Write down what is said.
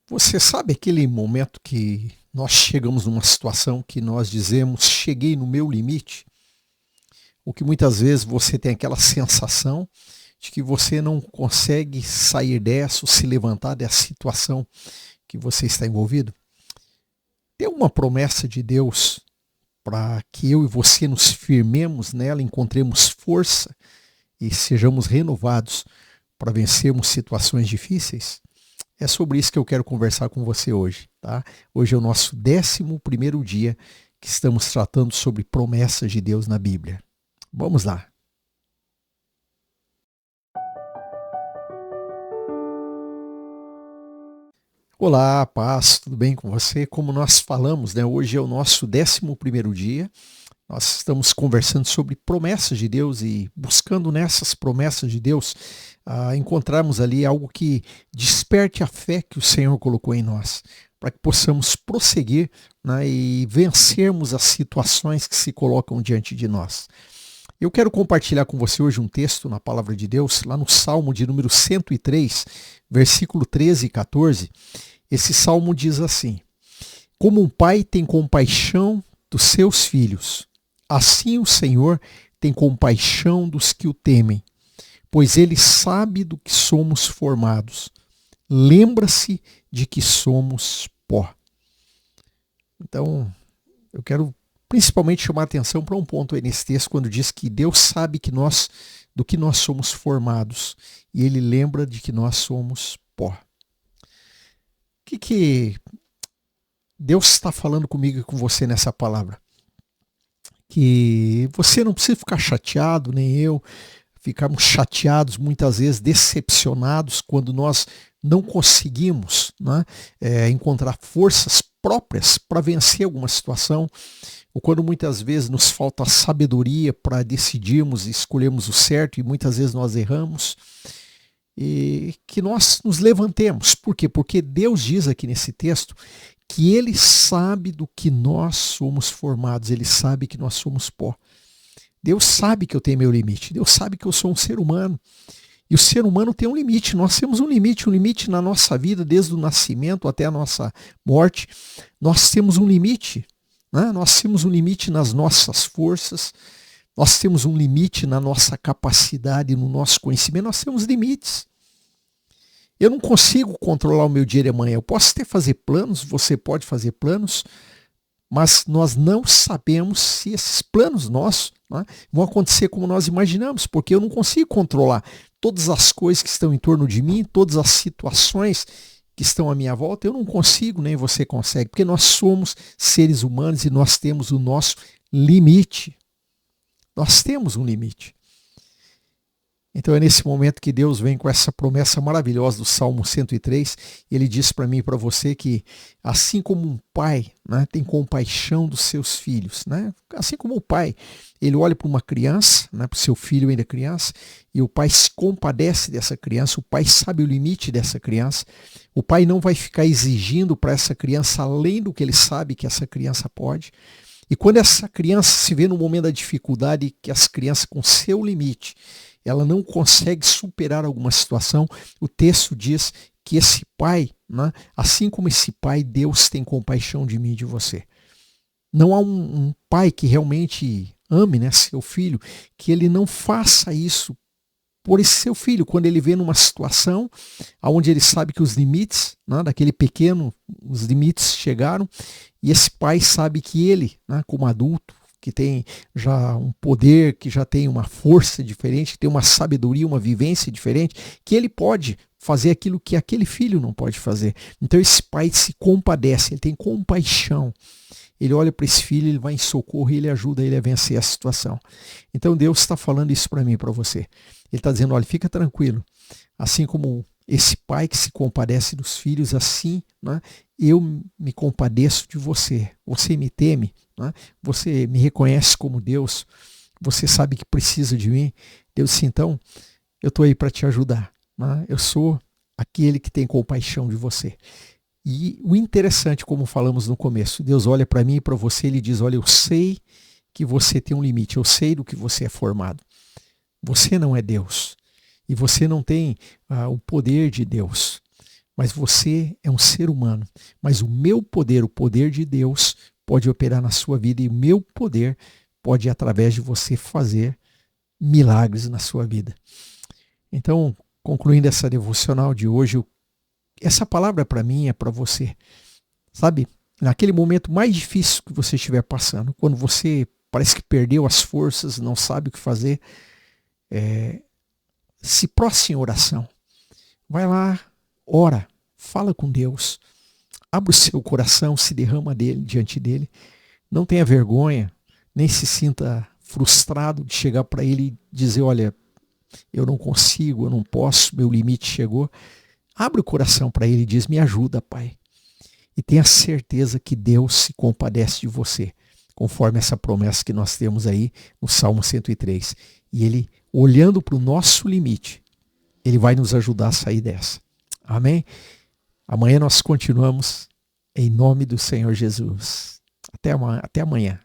Você sabe aquele momento que nós chegamos numa situação que nós dizemos, cheguei no meu limite? Ou que muitas vezes você tem aquela sensação de que você não consegue sair dessa ou se levantar dessa situação que você está envolvido? Tem uma promessa de Deus para que eu e você nos firmemos nela, encontremos força e sejamos renovados para vencermos situações difíceis? É sobre isso que eu quero conversar com você hoje, tá? Hoje é o nosso 11º dia que estamos tratando sobre promessas de Deus na Bíblia. Vamos lá. Olá, paz, tudo bem com você? Como nós falamos, né? Hoje é o nosso 11º dia. Nós estamos conversando sobre promessas de Deus e buscando nessas promessas de Deus encontrarmos ali algo que desperte a fé que o Senhor colocou em nós, para que possamos prosseguir, né, e vencermos as situações que se colocam diante de nós. Eu quero compartilhar com você hoje um texto na Palavra de Deus, lá no Salmo de número 103, versículo 13 e 14. Esse salmo diz assim: Como um pai tem compaixão dos seus filhos, assim o Senhor tem compaixão dos que o temem, pois ele sabe do que somos formados. Lembra-se de que somos pó. Então, eu quero principalmente chamar a atenção para um ponto aí nesse texto, quando diz que Deus sabe do que nós somos formados, e ele lembra de que nós somos pó. O que Deus está falando comigo e com você nessa palavra? Que você não precisa ficar chateado, nem eu, ficarmos chateados, muitas vezes decepcionados, quando nós não conseguimos, né, encontrar forças próprias para vencer alguma situação, ou quando muitas vezes nos falta sabedoria para decidirmos e escolhermos o certo, e muitas vezes nós erramos, e que nós nos levantemos. Por quê? Porque Deus diz aqui nesse texto que ele sabe do que nós somos formados, ele sabe que nós somos pó. Deus sabe que eu tenho meu limite, Deus sabe que eu sou um ser humano, e o ser humano tem um limite, nós temos um limite na nossa vida, desde o nascimento até a nossa morte, nós temos um limite, né? Nós temos um limite nas nossas forças, nós temos um limite na nossa capacidade, no nosso conhecimento, nós temos limites. Eu não consigo controlar o meu dia de amanhã. Eu posso até fazer planos, você pode fazer planos, mas nós não sabemos se esses planos nossos, né, vão acontecer como nós imaginamos, porque eu não consigo controlar todas as coisas que estão em torno de mim, todas as situações que estão à minha volta. Eu não consigo, nem você consegue, porque nós somos seres humanos e nós temos o nosso limite. Nós temos um limite. Então é nesse momento que Deus vem com essa promessa maravilhosa do Salmo 103. Ele diz para mim e para você que assim como um pai, né, tem compaixão dos seus filhos, né, assim como o pai, ele olha para uma criança, né, para o seu filho ainda criança, e o pai se compadece dessa criança, o pai sabe o limite dessa criança, o pai não vai ficar exigindo para essa criança além do que ele sabe que essa criança pode. E quando essa criança se vê no momento da dificuldade, que as crianças com seu limite, ela não consegue superar alguma situação, o texto diz que esse pai, né, assim como esse pai, Deus tem compaixão de mim e de você. Não há um pai que realmente ame, né, seu filho, que ele não faça isso por esse seu filho, quando ele vê numa situação onde ele sabe que os limites, né, daquele pequeno, os limites chegaram, e esse pai sabe que ele, né, como adulto, que tem já um poder, que já tem uma força diferente, que tem uma sabedoria, uma vivência diferente, que ele pode fazer aquilo que aquele filho não pode fazer. Então esse pai se compadece, ele tem compaixão. Ele olha para esse filho, ele vai em socorro e ele ajuda ele a vencer a situação. Então Deus está falando isso para mim e para você. Ele está dizendo, olha, fica tranquilo. Assim como esse pai que se compadece dos filhos, assim, né, eu me compadeço de você. Você me teme, né? Você me reconhece como Deus. Você sabe que precisa de mim. Deus disse, então, eu estou aí para te ajudar, né? Eu sou aquele que tem compaixão de você. E o interessante, como falamos no começo, Deus olha para mim e para você, ele diz, olha, eu sei que você tem um limite, eu sei do que você é formado. Você não é Deus. E você não tem o poder de Deus. mas você é um ser humano. Mas o meu poder, o poder de Deus, pode operar na sua vida e o meu poder pode, através de você, fazer milagres na sua vida. Então, concluindo essa devocional de hoje, essa palavra para mim é para você. Sabe, naquele momento mais difícil que você estiver passando, quando você parece que perdeu as forças, não sabe o que fazer, se prostre em oração. Vai lá, ora, fala com Deus, abre o seu coração, se derrama diante dele. Não tenha vergonha, nem se sinta frustrado de chegar para ele e dizer, olha, eu não consigo, eu não posso, meu limite chegou. Abre o coração para ele e diz, me ajuda, Pai. E tenha certeza que Deus se compadece de você, conforme essa promessa que nós temos aí no Salmo 103. E ele, olhando para o nosso limite, ele vai nos ajudar a sair dessa. Amém? Amanhã nós continuamos em nome do Senhor Jesus. Até amanhã.